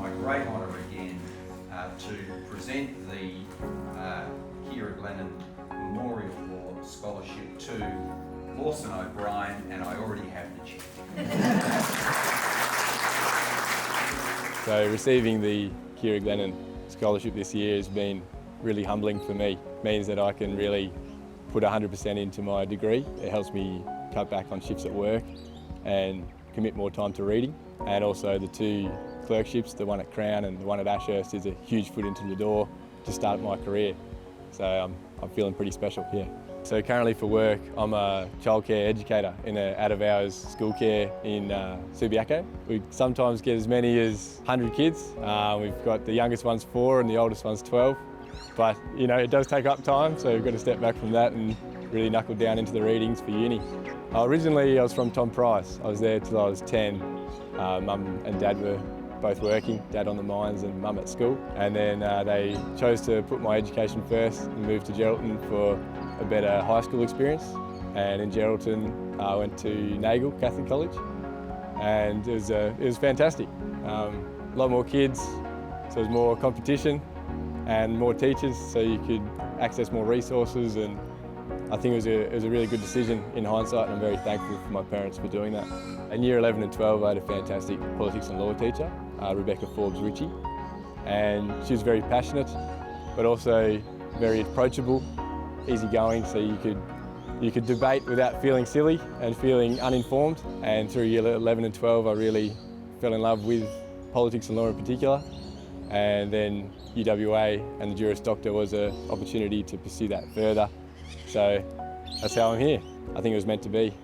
my great honour again to present the Ciara Glennon Memorial Law Scholarship to Lawson O'Brien, and I already have the cheque. So receiving the Ciara Glennon Scholarship this year has been really humbling for me. It means that I can really put 100% into my degree. It helps me cut back on shifts at work and commit more time to reading. And also the two clerkships, the one at Crown and the one at Ashurst, is a huge foot into the door to start my career. So I'm feeling pretty special here. So currently for work, I'm a childcare educator in an out-of-hours school care in Subiaco. We sometimes get as many as 100 kids. We've got the youngest one's 4 and the oldest one's 12. But you know, it does take up time, so we've got to step back from that and really knuckle down into the readings for uni. Originally I was from Tom Price. I was there till I was 10. Mum and Dad were both working, Dad on the mines and Mum at school. And then they chose to put my education first and moved to Geraldton for a better high school experience. And in Geraldton I went to Nagle Catholic College, and it was fantastic. A lot more kids, so there's more competition and more teachers, so you could access more resources, and I think it was a really good decision in hindsight, and I'm very thankful for my parents for doing that. In year 11 and 12 I had a fantastic politics and law teacher, Rebecca Forbes Ritchie, and she was very passionate but also very approachable, easygoing, so you could debate without feeling silly and feeling uninformed. And through year 11 and 12 I really fell in love with politics and law in particular, and then UWA and the Juris Doctor was an opportunity to pursue that further. So that's how I'm here. I think it was meant to be.